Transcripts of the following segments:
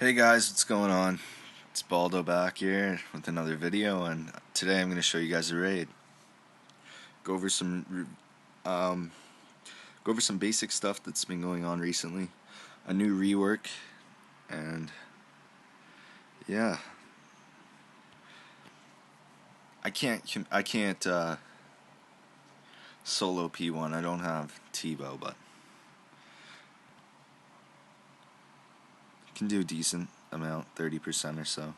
Hey guys, what's going on? It's Baldo back here with another video, and today I'm going to show you guys a raid. Go over some um, go over some basic stuff that's been going on recently. A new rework, and yeah, I can't solo P1. I don't have T-bow, but can do a decent amount, 30% or so.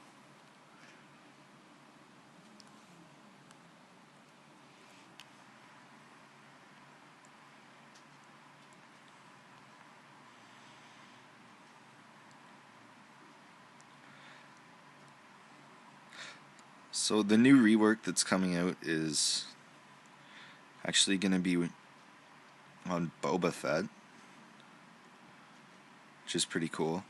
So the new rework that's coming out is actually going to be on Boba Fett, which is pretty cool.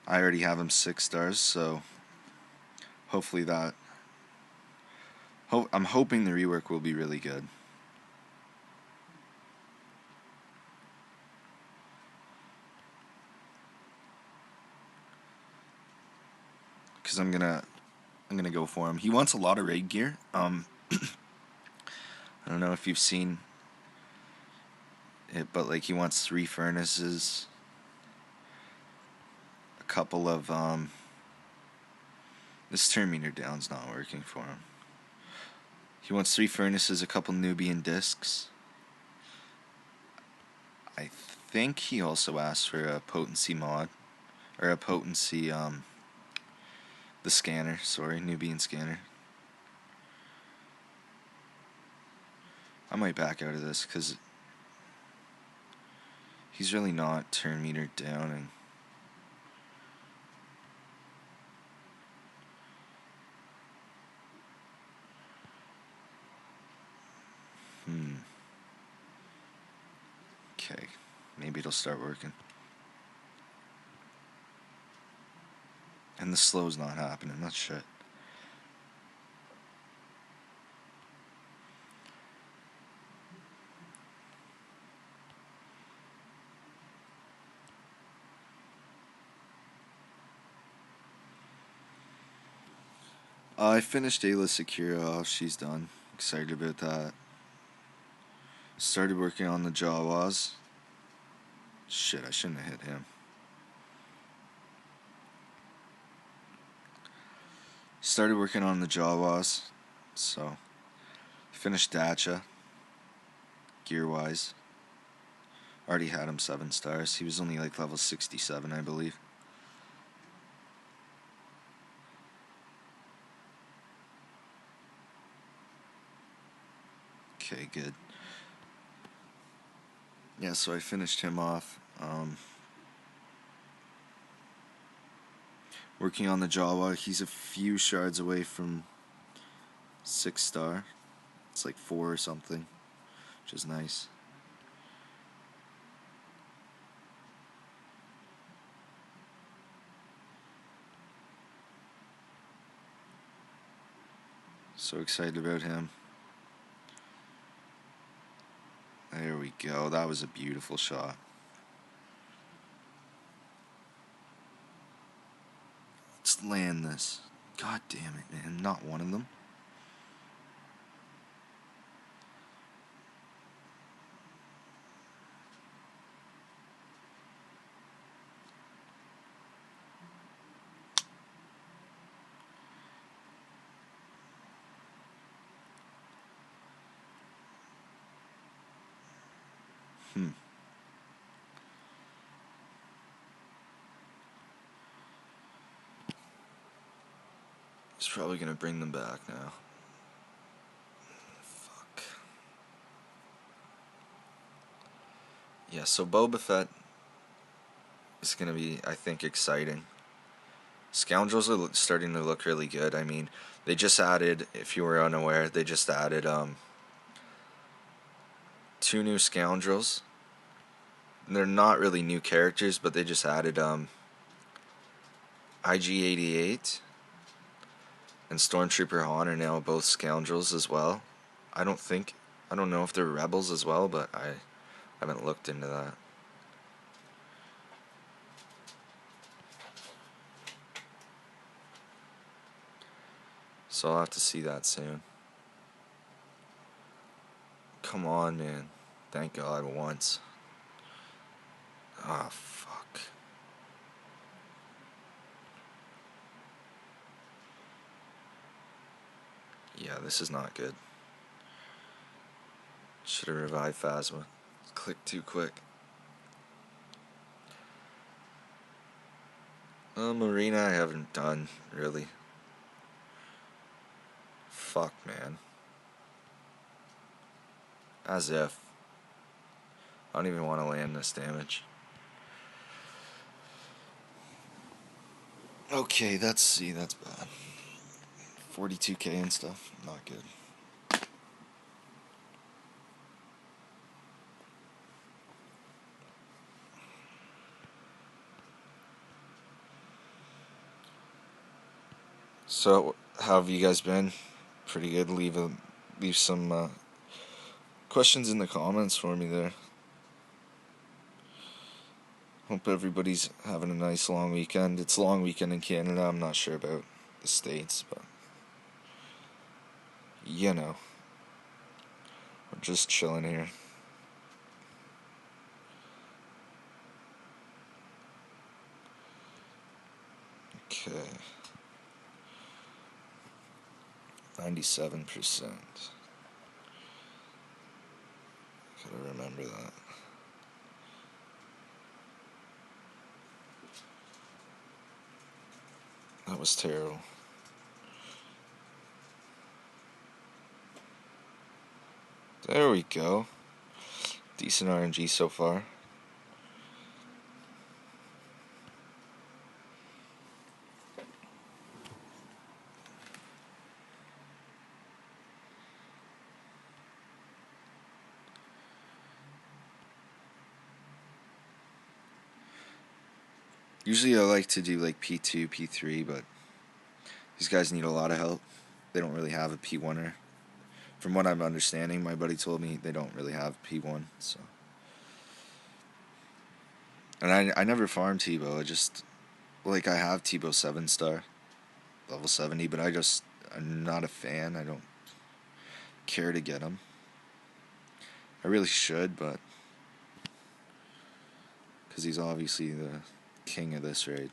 I already have him 6 stars, so hopefully I'm hoping the rework will be really good. Because I'm gonna go for him. He wants a lot of raid gear. I don't know if you've seen it, but like he wants 3 furnaces, a couple of this turn meter down's not working for him. He wants 3 furnaces, a couple Nubian discs. I think he also asked for a potency mod, or a potency the scanner, sorry, Nubian scanner. I might back out of this because he's really not turn meter down, and okay, maybe it'll start working. And the slow's not happening, that's shit. I finished SWGOH, she's done. Excited about that. Started working on the Jawas. Shit, I shouldn't have hit him. Started working on the Jawas, so finished Dacha, gear-wise. Already had him 7 stars. He was only like level 67, I believe. Okay, good. Yeah, so I finished him off. Working on the Jawa, he's a few shards away from 6 star. It's like 4 or something, which is nice. So excited about him. There we go. That was a beautiful shot. Let's land this. God damn it, man. Not one of them. He's probably gonna bring them back now. Fuck. Yeah, so Boba Fett is gonna be, I think, exciting. Scoundrels are starting to look really good. I mean, they just added, if you were unaware, they just added 2 new Scoundrels. They're not really new characters, but they just added IG-88 and Stormtrooper Han are now both scoundrels as well. I don't know if they're rebels as well, but I haven't looked into that. So I'll have to see that soon. Come on, man. Thank God once. Ah, fuck. Yeah, this is not good. Should have revived Phasma. Clicked too quick. Marina I haven't done, really. Fuck, man. As if. I don't even want to land this damage. Okay, that's bad. 42k and stuff, not good. So, how have you guys been? Pretty good. Leave some questions in the comments for me there. Hope everybody's having a nice long weekend. It's a long weekend in Canada. I'm not sure about the States, but you know, we're just chilling here. Okay. 97%. Gotta remember that. That was terrible. There we go. Decent RNG so far. Usually I like to do like P2, P3, but these guys need a lot of help. They don't really have a P1er. From what I'm understanding, my buddy told me they don't really have P1, so. And I never farmed Tebow. I have Tebow 7-star, level 70, but I'm not a fan. I don't care to get him. I really should, but because he's obviously the king of this raid.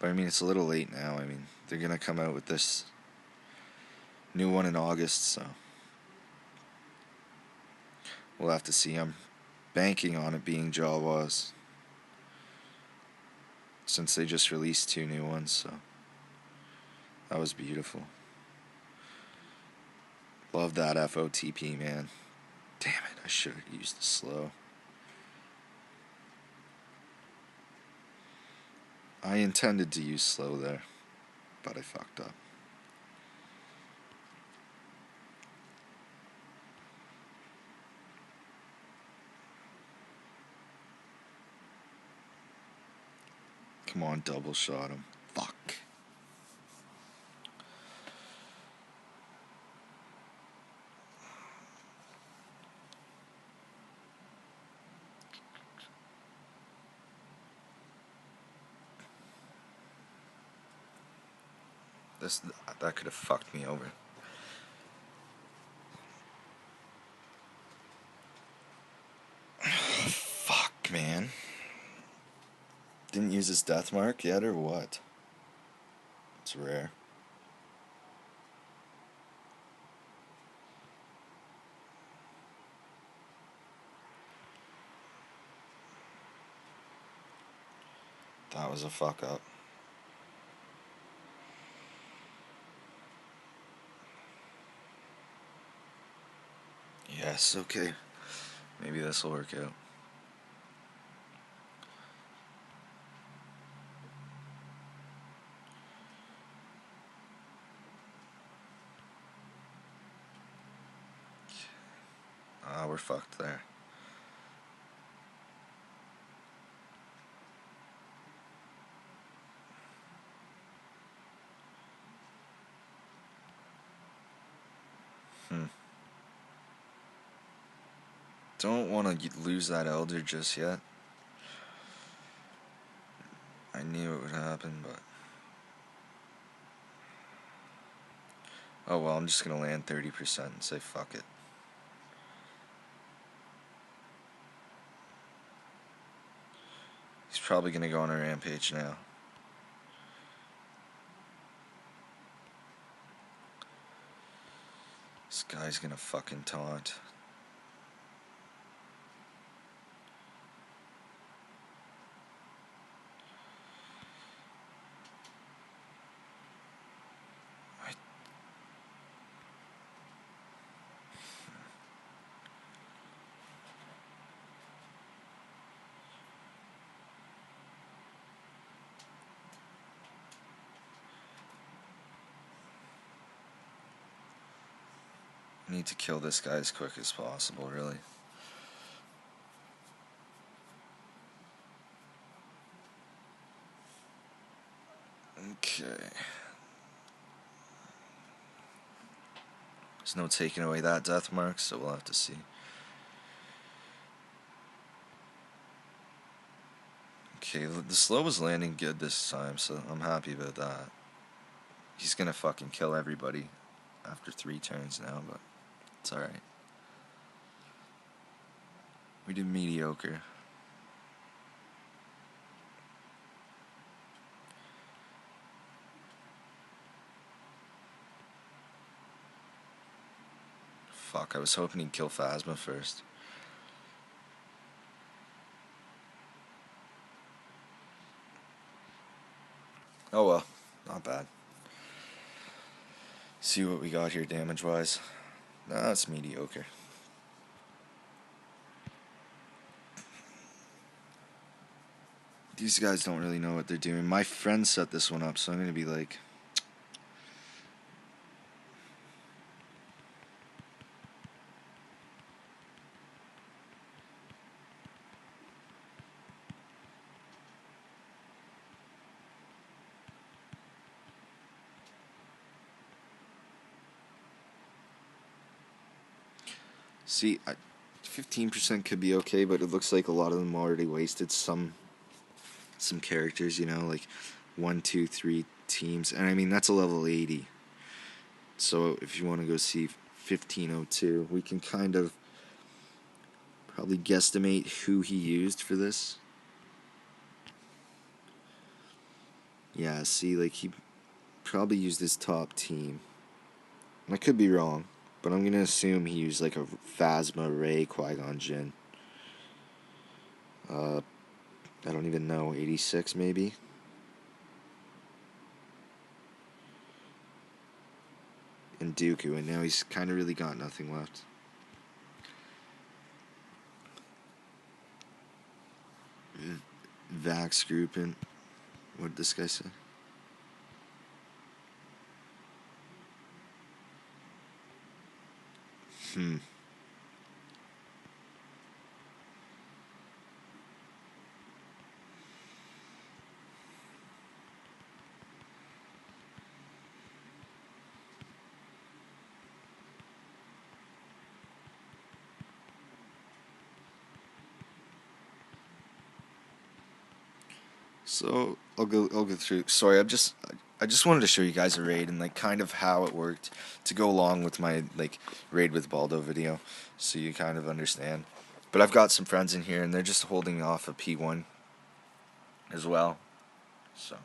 But I mean, it's a little late now. I mean, they're gonna come out with this new one in August, so we'll have to see. I'm banking on it being Jawas, since they just released 2 new ones, so that was beautiful. Love that FOTP, man. Damn it, I should have used the slow. I intended to use slow there, but I fucked up. Come on, double shot him. Fuck. That could have fucked me over. Fuck, man. Didn't use his death mark yet, or what? It's rare. That was a fuck up. Yes, okay. Maybe this will work out. Ah, we're fucked there. Don't want to lose that elder just yet. I knew it would happen, but... Oh well, I'm just gonna land 30% and say fuck it. He's probably gonna go on a rampage now. This guy's gonna fucking taunt. I need to kill this guy as quick as possible, really. Okay. There's no taking away that death mark, so we'll have to see. Okay, the slow was landing good this time, so I'm happy about that. He's gonna fucking kill everybody after 3 turns now, but it's alright. We did mediocre. Fuck, I was hoping he'd kill Phasma first. Oh well, not bad. See what we got here damage-wise. Nah, it's mediocre. These guys don't really know what they're doing. My friend set this one up, so I'm gonna be like... See, 15% could be okay, but it looks like a lot of them already wasted some characters, you know, like 1, 2, 3 teams. And I mean, that's a level 80. So if you want to go see 1502, we can kind of probably guesstimate who he used for this. Yeah, see, like he probably used his top team. And I could be wrong, but I'm going to assume he used like a Phasma, Ray, Qui-Gon Jinn. I don't even know, 86 maybe? And Dooku, and now he's kind of really got nothing left. Vax grouping. What did this guy say? So I'll go through. Sorry, I just wanted to show you guys a raid and like kind of how it worked to go along with my like raid with Baldo video, so you kind of understand. But I've got some friends in here and they're just holding off a P1 as well. So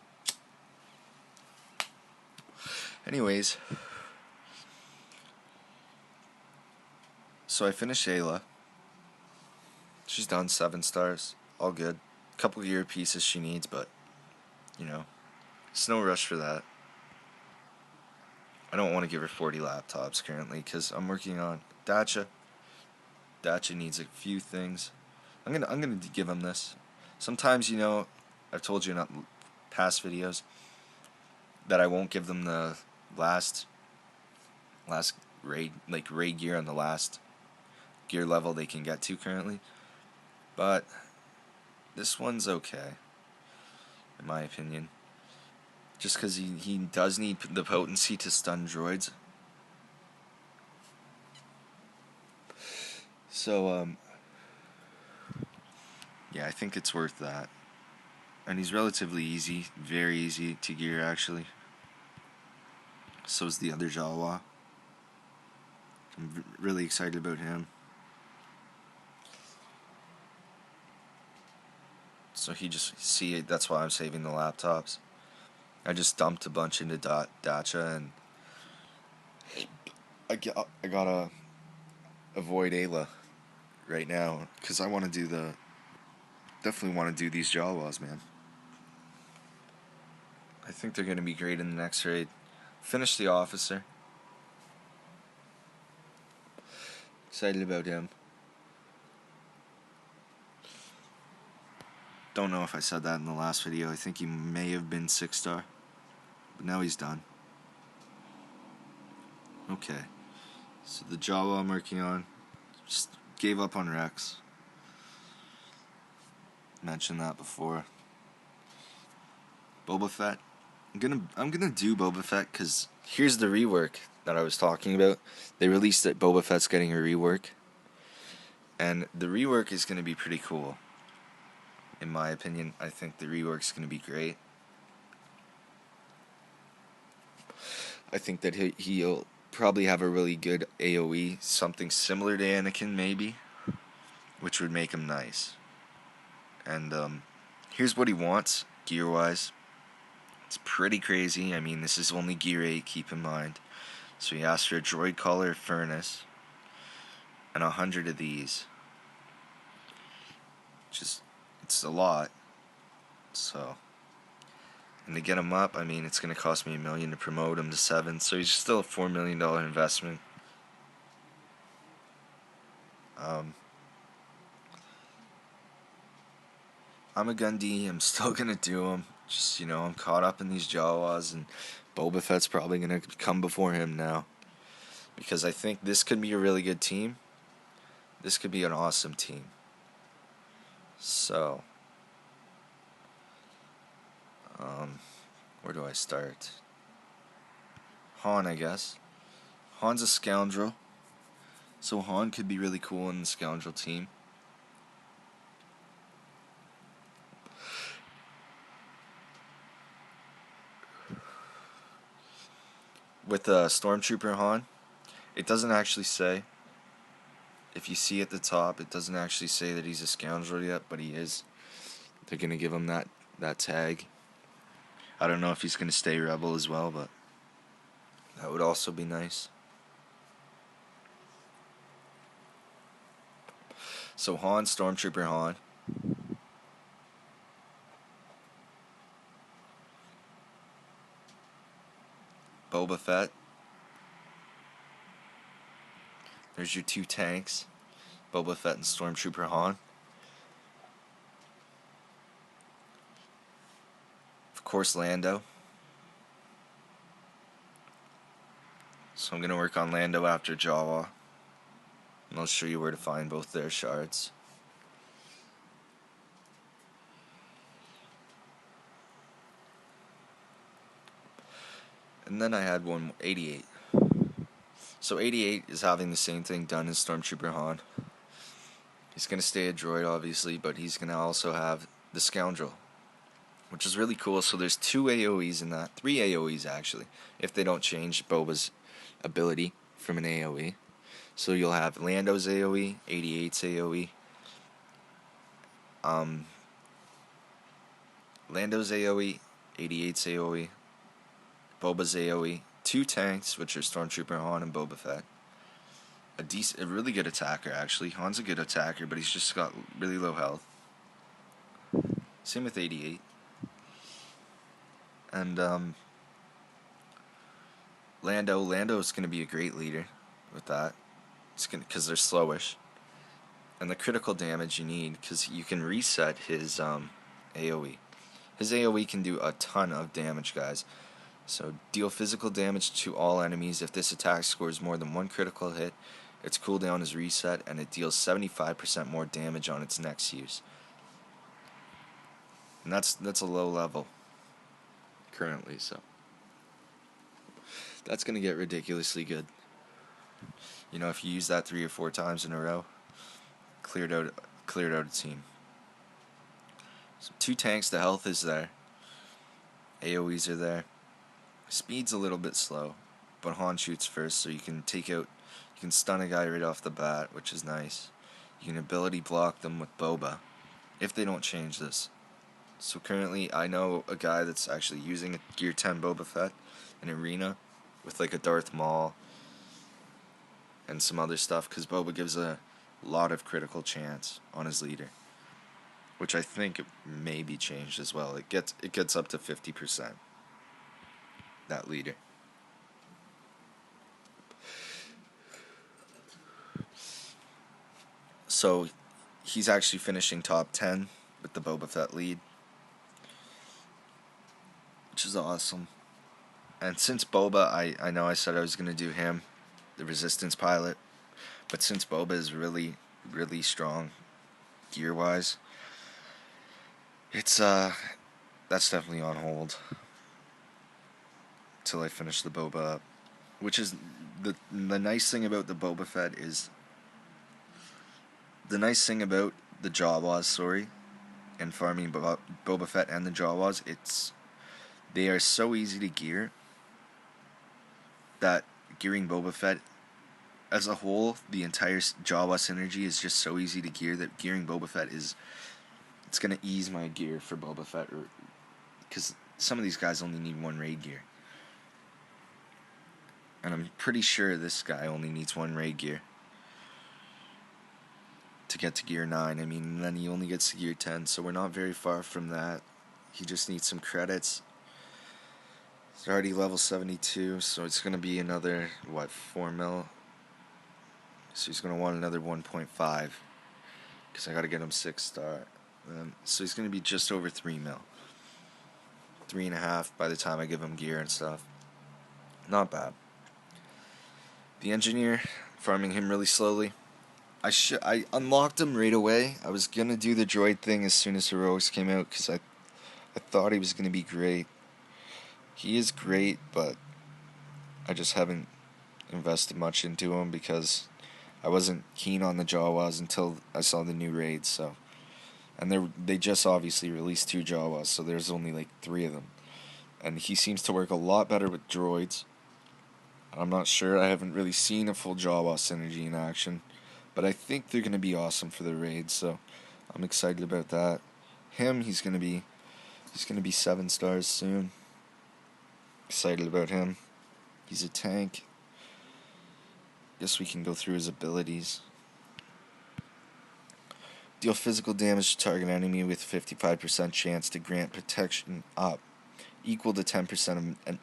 anyways, so I finished Ayla. She's done 7 stars. All good. Couple of earpieces she needs, but you know, it's no rush for that. I don't want to give her 40 laptops currently because I'm working on Dacha. Dacha needs a few things. I'm gonna give him this. Sometimes, you know, I've told you in past videos that I won't give them the last raid gear on the last gear level they can get to currently. But this one's okay, in my opinion. Just because he does need the potency to stun droids. So, yeah, I think it's worth that. And he's relatively easy, very easy to gear actually. So is the other Jawa. I'm really excited about him. So he just, see, that's why I'm saving the laptops. I just dumped a bunch into Dacha, and I gotta avoid Ayla right now because I want to do definitely want to do these Jawas, man. I think they're gonna be great in the next raid. Finish the officer. Excited about him. Don't know if I said that in the last video. I think he may have been 6-star, but now he's done. Okay, so the Jawa I'm working on, just gave up on Rex. Mentioned that before. Boba Fett. I'm gonna do Boba Fett because here's the rework that I was talking about. They released that Boba Fett's getting a rework, and the rework is gonna be pretty cool. In my opinion, I think the rework's gonna be great. I think that he'll probably have a really good AoE, something similar to Anakin maybe, which would make him nice. And here's what he wants gear-wise. It's pretty crazy. I mean, this is only gear 8, keep in mind. So he asked for a droid collar furnace and 100 of these. It's a lot. So, and to get him up, I mean, it's going to cost me $1 million to promote him to 7. So he's still a $4 million investment. I'm a Gundy. I'm still going to do him. Just, I'm caught up in these Jawas, and Boba Fett's probably going to come before him now. Because I think this could be a really good team. This could be an awesome team. So, where do I start? Han, I guess. Han's a scoundrel. So Han could be really cool in the scoundrel team. With Stormtrooper Han, it doesn't actually say. If you see at the top, it doesn't actually say that he's a scoundrel yet, but he is. They're going to give him that tag. I don't know if he's going to stay Rebel as well, but that would also be nice. So Han, Stormtrooper Han. Boba Fett. There's your 2 tanks. Boba Fett and Stormtrooper Han. Of course, Lando. So I'm going to work on Lando after Jawa. And I'll show you where to find both their shards. And then I had 88. So 88 is having the same thing done as Stormtrooper Han. He's going to stay a droid, obviously, but he's going to also have the Scoundrel, which is really cool. So there's 2 AoEs in that. 3 AoEs, actually, if they don't change Boba's ability from an AoE. So you'll have Lando's AoE, 88's AoE, Lando's AoE, 88's AoE, Boba's AoE, 2 tanks, which are Stormtrooper Han and Boba Fett. A really good attacker, actually. Han's a good attacker, but he's just got really low health. Same with 88. And Lando's going to be a great leader with that. Because they're slowish. And the critical damage you need, because you can reset his AoE. His AoE can do a ton of damage, guys. So deal physical damage to all enemies. If this attack scores more than 1 critical hit, its cooldown is reset, and it deals 75% more damage on its next use. And that's a low level currently, so that's going to get ridiculously good. If you use that 3 or 4 times in a row. cleared out a team. So 2 tanks, the health is there. AoEs are there. Speed's a little bit slow, but Han shoots first, so you can stun a guy right off the bat, which is nice. You can ability block them with Boba, if they don't change this. So currently, I know a guy that's actually using a Gear 10 Boba Fett in Arena with like a Darth Maul and some other stuff, because Boba gives a lot of critical chance on his leader, which I think may be changed as well. It gets up to 50%, that leader. So he's actually finishing top 10 with the Boba Fett lead, which is awesome. And since Boba, I know I said I was going to do him, the Resistance pilot, but since Boba is really, really strong gear-wise, it's that's definitely on hold till I finish the Boba up. Which is the nice thing about the Boba Fett is the nice thing about the Jawas, and farming Boba Fett and the Jawas, they are so easy to gear that gearing Boba Fett as a whole, the entire Jawa synergy is just so easy to gear that gearing Boba Fett it's gonna ease my gear for Boba Fett, because some of these guys only need 1 raid gear, and I'm pretty sure this guy only needs 1 raid gear to get to gear 9. I mean, and then he only gets to gear 10, so we're not very far from that. He just needs some credits. He's already level 72, so it's going to be another, 4 mil? So he's going to want another 1.5, because I got to get him 6-star. So he's going to be just over 3 mil. 3.5 by the time I give him gear and stuff. Not bad. The engineer, farming him really slowly. I unlocked him right away. I was going to do the droid thing as soon as Heroics came out, because I thought he was going to be great. He is great, but I just haven't invested much into him because I wasn't keen on the Jawas until I saw the new raids. So, and they just obviously released 2 Jawas, so there's only like 3 of them, and he seems to work a lot better with droids. I'm not sure. I haven't really seen a full Jawa synergy in action, but I think they're gonna be awesome for the raids. So I'm excited about that. He's gonna be 7 stars soon. Excited about him. He's a tank. Guess we can go through his abilities. Deal physical damage to target enemy with 55% chance to grant protection up, equal to 10% of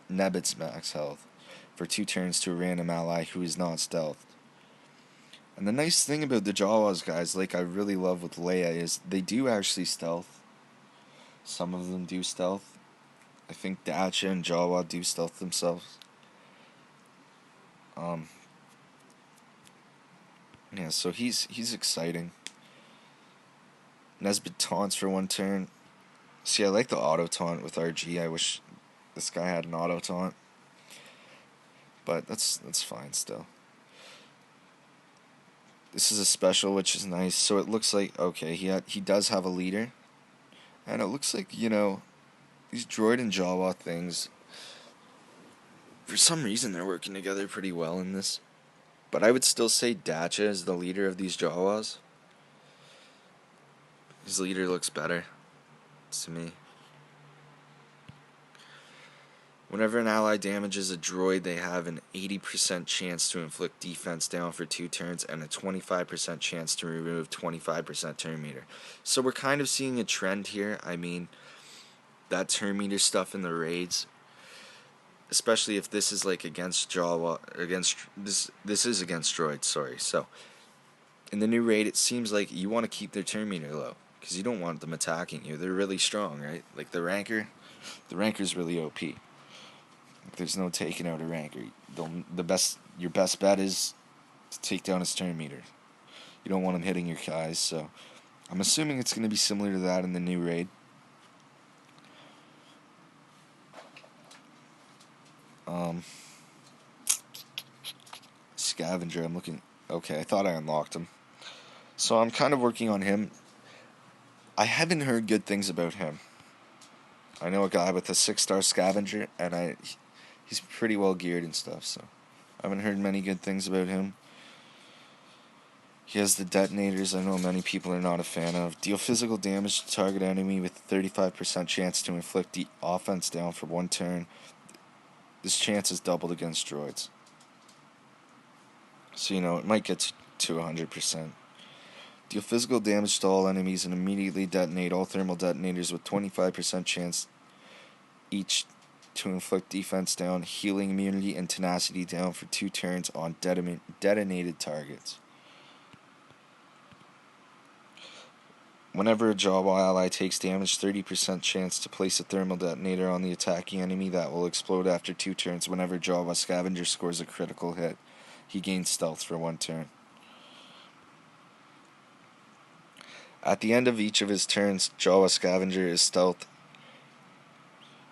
Nebit's max health, for 2 turns to a random ally who is not stealthed. And the nice thing about the Jawas, guys, like I really love with Leia, is they do actually stealth. Some of them do stealth. I think Dacha and Jawa do stealth themselves. Yeah, so he's exciting. Nesbit taunts for 1 turn. See, I like the auto taunt with RG. I wish this guy had an auto taunt, but that's fine still. This is a special, which is nice. So it looks like, okay, he does have a leader, and it looks like, these droid and Jawa things, for some reason they're working together pretty well in this. But I would still say Dacha is the leader of these Jawas. His leader looks better to me. Whenever an ally damages a droid, they have an 80% chance to inflict defense down for 2 turns and a 25% chance to remove 25% turn meter. So we're kind of seeing a trend here. I mean, that turn meter stuff in the raids, especially if this is like against Jawa, this is against droids, sorry. So in the new raid, it seems like you want to keep their turn meter low, because you don't want them attacking you. They're really strong, right? Like the ranker's really OP. There's no taking out a ranker. Your best bet is to take down his turn meter. You don't want him hitting your guys, so I'm assuming it's going to be similar to that in the new raid. Scavenger, I'm looking. Okay, I thought I unlocked him. So I'm kind of working on him. I haven't heard good things about him. I know a guy with a 6-star scavenger, and he's pretty well geared and stuff, so I haven't heard many good things about him. He has the detonators I know many people are not a fan of. Deal physical damage to target enemy with a 35% chance to inflict the offense down for 1 turn. This chance is doubled against droids. So, it might get to 100%. Deal physical damage to all enemies and immediately detonate all thermal detonators with 25% chance each to inflict defense down, healing immunity, and tenacity down for 2 turns on detonated targets. Whenever a Jawa ally takes damage, 30% chance to place a thermal detonator on the attacking enemy that will explode after 2 turns. Whenever Jawa Scavenger scores a critical hit, he gains stealth for 1 turn. At the end of each of his turns, Jawa Scavenger is stealth.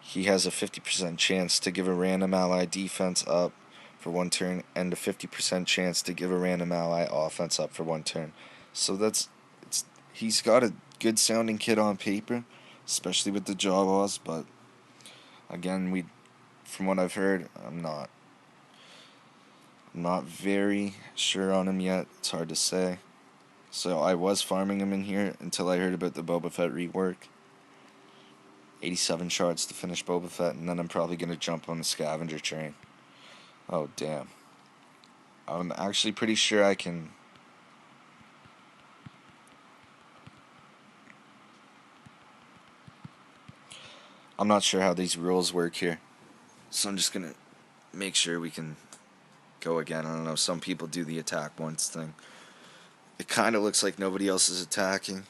He has a 50% chance to give a random ally defense up for 1 turn, and a 50% chance to give a random ally offense up for 1 turn. So he's got a good sounding kit on paper, especially with the Jawas, but again, from what I've heard, I'm not very sure on him yet. It's hard to say. So I was farming him in here until I heard about the Boba Fett rework. 87 shards to finish Boba Fett, and then I'm probably going to jump on the scavenger train. Oh, damn. I'm actually pretty sure I can... I'm not sure how these rules work here. So I'm just going to make sure we can go again. I don't know, some people do the attack once thing. It kind of looks like nobody else is attacking.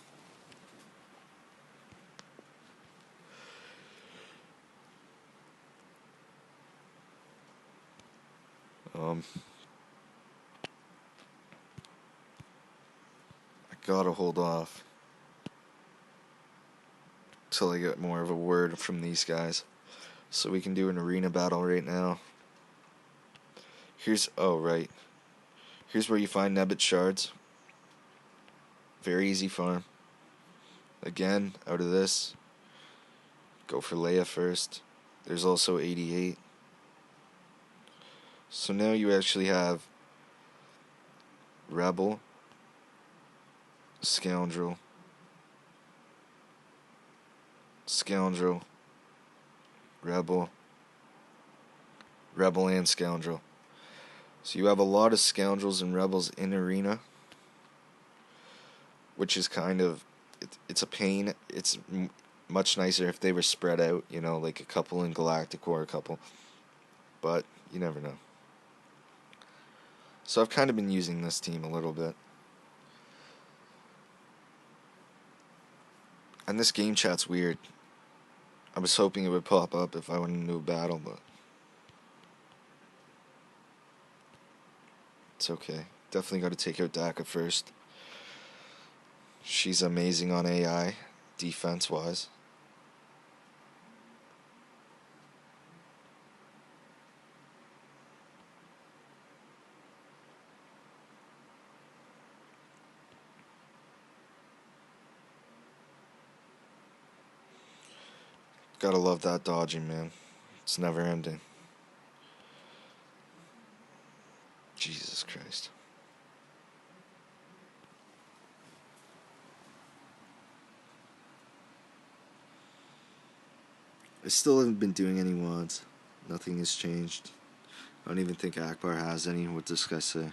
I gotta hold off till I get more of a word from these guys. So we can do an arena battle right now. Here's where you find Nebbit shards. Very easy farm. Again, out of this, go for Leia first. There's also 88. So now you actually have Rebel, Scoundrel, Rebel, and Scoundrel. So you have a lot of Scoundrels and Rebels in Arena, which is kind of, it's a pain. It's much nicer if they were spread out, like a couple in Galactic War, a couple. But you never know. So I've kind of been using this team a little bit. And this game chat's weird. I was hoping it would pop up if I went into a battle, but it's okay. Definitely got to take out Daka first. She's amazing on AI, defense-wise. Gotta love that dodging, man. It's never ending. Jesus Christ. I still haven't been doing any mods. Nothing has changed. I don't even think Akbar has any. What does this guy say?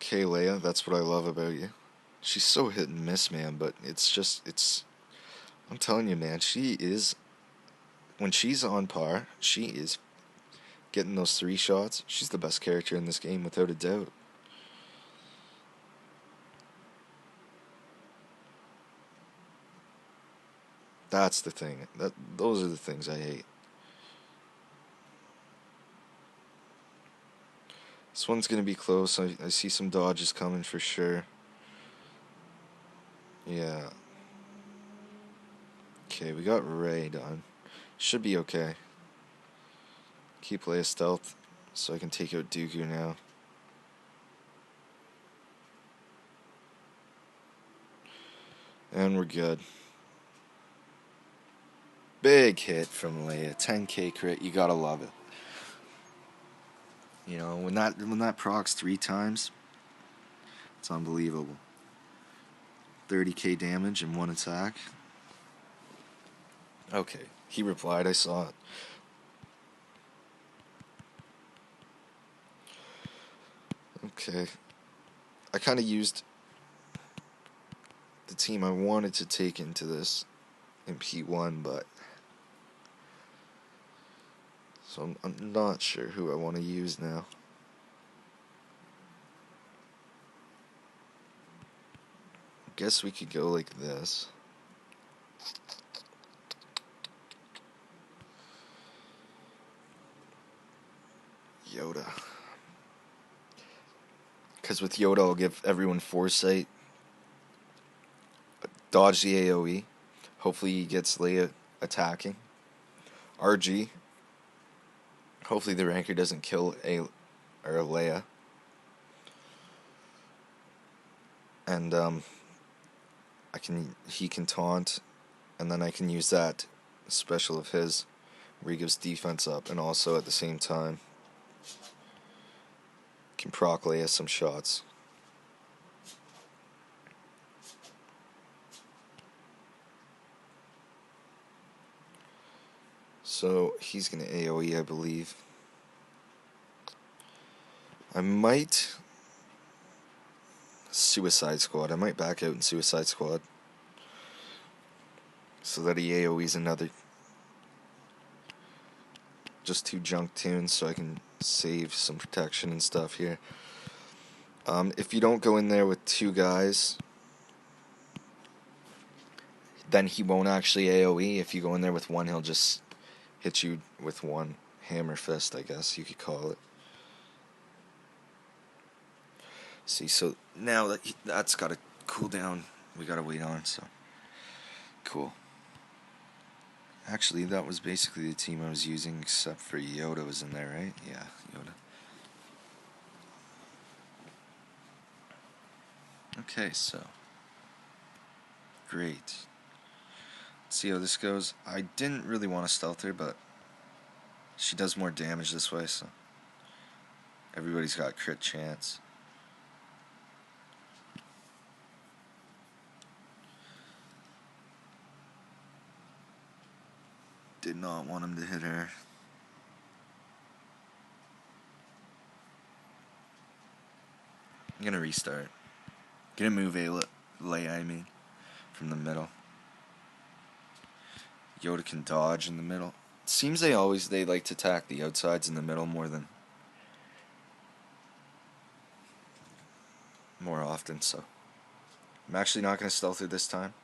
Okay, Leia, that's what I love about you. She's so hit and miss, man, but I'm telling you, man, when she's on par, she is getting those 3 shots. She's the best character in this game, without a doubt. That's the thing. Those are the things I hate. This one's gonna be close. I see some dodges coming for sure. Yeah. Okay, we got Ray done. Should be okay. Keep Leia stealth so I can take out Dooku now. And we're good. Big hit from Leia. 10k crit. You gotta love it. You know, when that procs 3 times, it's unbelievable. 30k damage in one attack. Okay, he replied, I saw it. Okay. I kind of used the team I wanted to take into this in P1, but so I'm not sure who I want to use now. Guess we could go like this. Yoda. Because with Yoda, I'll give everyone foresight. Dodge the AoE. Hopefully he gets Leia attacking. RG. Hopefully the ranker doesn't kill Leia. And he can taunt, and then I can use that special of his where he gives defense up, and also at the same time can proc Leia some shots. So he's gonna AoE, I believe. I might Suicide Squad. I might back out in Suicide Squad so that he AoEs another. Just 2 junk tunes so I can save some protection and stuff here. If you don't go in there with 2 guys, then he won't actually AoE. If you go in there with 1, he'll just hit you with 1 hammer fist, I guess you could call it. See, so now that that's got to cool down, we got to wait on, so cool. Actually, that was basically the team I was using, except for Yoda was in there, right? Yeah, Yoda. Okay, so great. Let's see how this goes. I didn't really want to stealth her, but she does more damage this way, so everybody's got crit chance. Did not want him to hit her. I'm gonna restart. Gonna move Leia, I mean, from the middle. Yoda can dodge in the middle. It seems they like to attack the outsides in the middle more often, so I'm actually not gonna stealth her this time.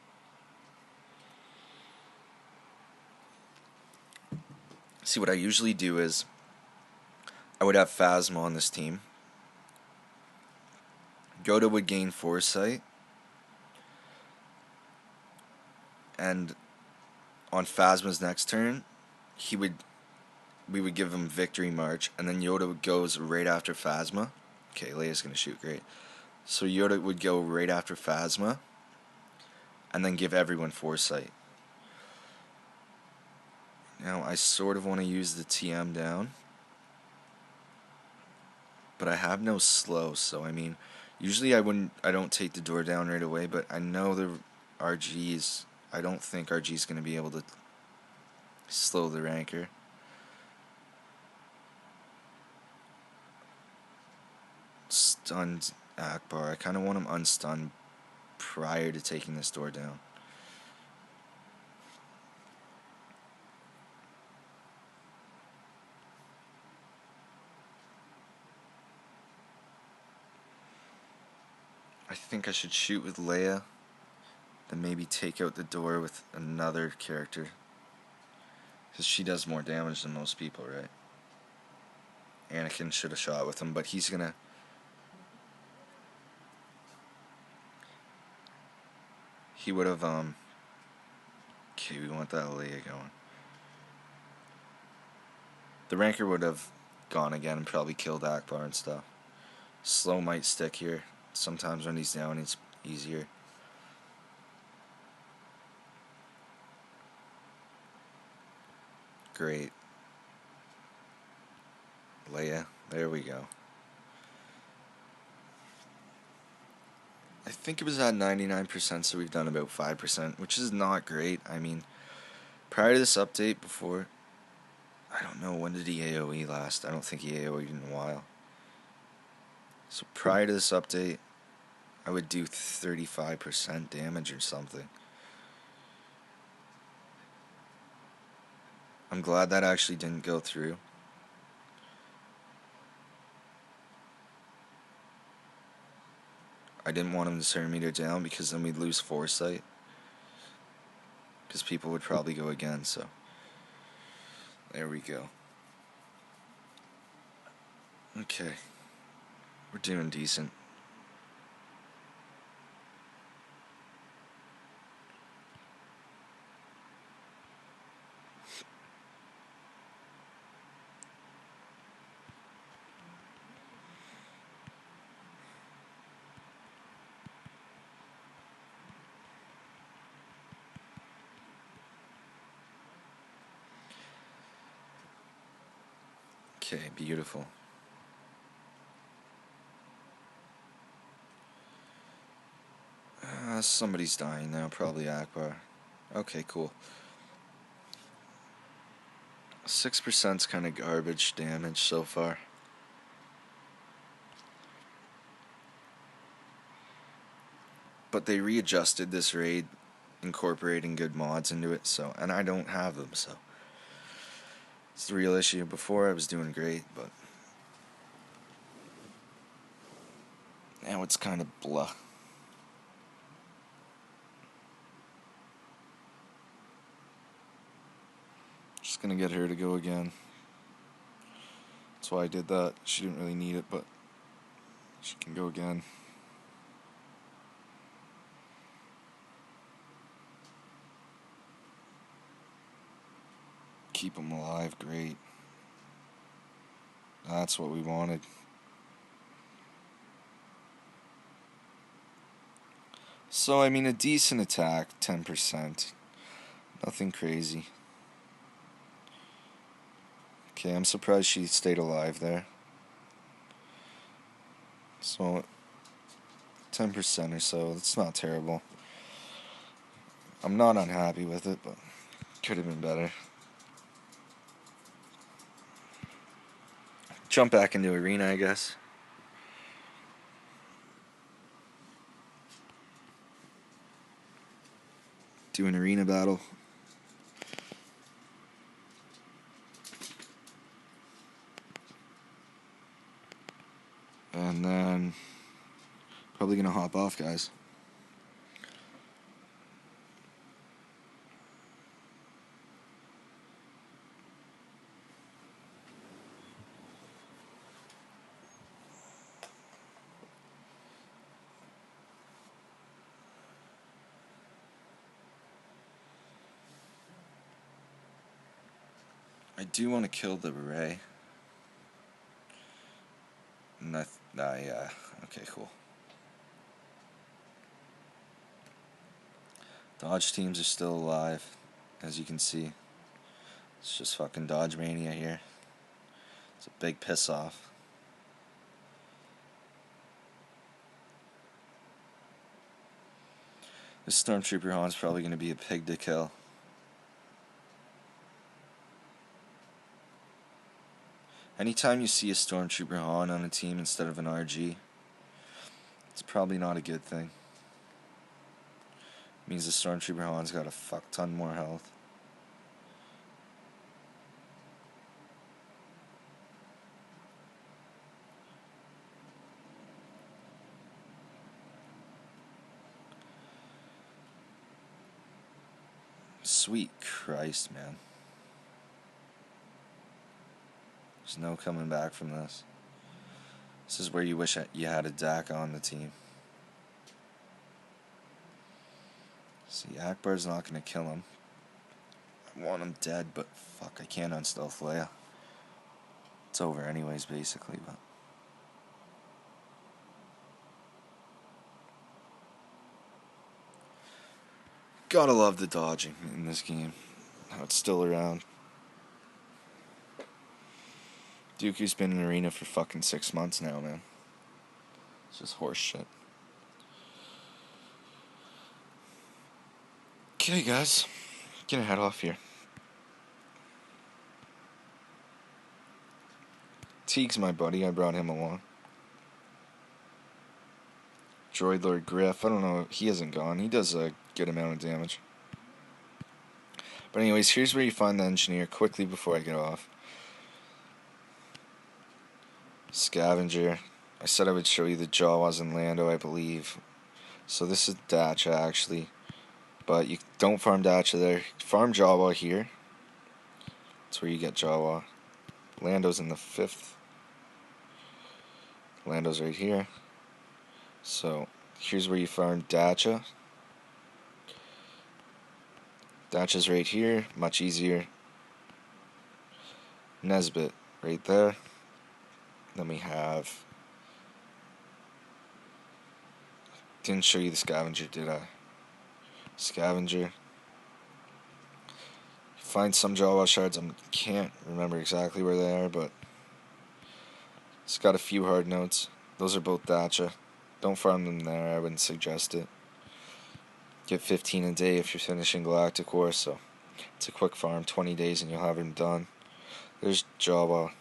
See, what I usually do is I would have Phasma on this team. Yoda would gain foresight, and on Phasma's next turn, we would give him Victory March, and then Yoda goes right after Phasma. Okay, Leia's gonna shoot, great. So Yoda would go right after Phasma, and then give everyone foresight. Now I sort of want to use the TM down, but I have no slow, so I mean, usually I don't take the door down right away, but I know the RGs, I don't think RG's going to be able to slow the ranker. Stunned Akbar. I kind of want him unstunned prior to taking this door down. I think I should shoot with Leia, then maybe take out the door with another character, because she does more damage than most people, right? Anakin should have shot with him, but he's gonna... He would have, Okay, we want that Leia going. The Ranker would have gone again and probably killed Akbar and stuff. Slow might stick here. Sometimes when he's down, it's easier. Great. Leia, there we go. I think it was at 99%, so we've done about 5%, which is not great. I mean, prior to this update, before... I don't know, when did he AoE last? I don't think he AoE'd in a while. So prior to this update, I would do 35% damage or something. I'm glad that actually didn't go through. I didn't want him to centimeter down because then we'd lose foresight. Because people would probably go again, so... There we go. Okay. We're doing decent. Okay, beautiful. Somebody's dying now, probably Akbar. Okay, cool. 6%'s kind of garbage damage so far. But they readjusted this raid, incorporating good mods into it, so... And I don't have them, so... It's the real issue. Before I was doing great, but... Now it's kind of blah. Just gonna get her to go again. That's why I did that. She didn't really need it, but... She can go again. Keep them alive, great. That's what we wanted. So, I mean, a decent attack, 10%. Nothing crazy. Okay, I'm surprised she stayed alive there. So, 10% or so, it's not terrible. I'm not unhappy with it, but could have been better. Jump back into arena, I guess. Do an arena battle. And then probably gonna hop off, guys. I do want to kill the Ray. Yeah. Okay, cool. Dodge teams are still alive, as you can see. It's just fucking Dodge Mania here. It's a big piss off. This Stormtrooper Han's probably going to be a pig to kill. Anytime you see a Stormtrooper Han on a team instead of an RG, it's probably not a good thing. It means the Stormtrooper Han's got a fuck ton more health. Sweet Christ, man. There's no coming back from this. This is where you wish you had a DAC on the team. See, Akbar's not going to kill him. I want him dead, but fuck, I can't unstealth Leia. It's over anyways, basically, but... Gotta love the dodging in this game. How it's still around. Dooku's been in Arena for fucking 6 months now, man. It's just horse shit. Okay, guys. Gonna head off here. Teague's my buddy. I brought him along. Droid Lord Griff. I don't know. He hasn't gone. He does a good amount of damage. But anyways, here's where you find the engineer quickly before I get off. Scavenger. I said I would show you the Jawas and Lando, I believe. So this is Dacha, actually. But you don't farm Dacha there. Farm Jawa here. That's where you get Jawa. Lando's in the 5th. Lando's right here. So here's where you farm Dacha. Dacha's right here. Much easier. Nesbit right there. Then we have... Didn't show you the Scavenger, did I? Scavenger. Find some Jawa shards. I can't remember exactly where they are, but it's got a few hard notes. Those are both Dacha. Don't farm them there. I wouldn't suggest it. Get 15 a day if you're finishing Galactic War, so it's a quick farm. 20 days and you'll have him done. There's Jawa.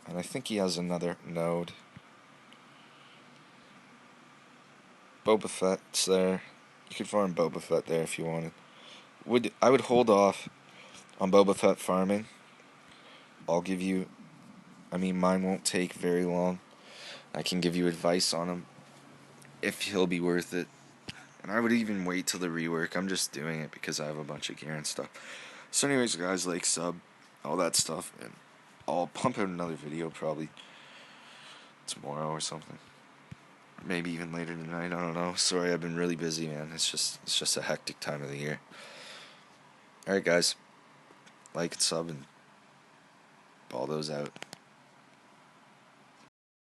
And I think he has another node. Boba Fett's there. You could farm Boba Fett there if you wanted. I would hold off on Boba Fett farming. I'll give you... I mean, mine won't take very long. I can give you advice on him if he'll be worth it. And I would even wait till the rework. I'm just doing it because I have a bunch of gear and stuff. So anyways, guys, like, sub, all that stuff. And I'll pump out another video probably tomorrow or something. Maybe even later tonight, I don't know. Sorry, I've been really busy, man. It's just a hectic time of the year. Alright, guys. Like and sub, and Baldo's out.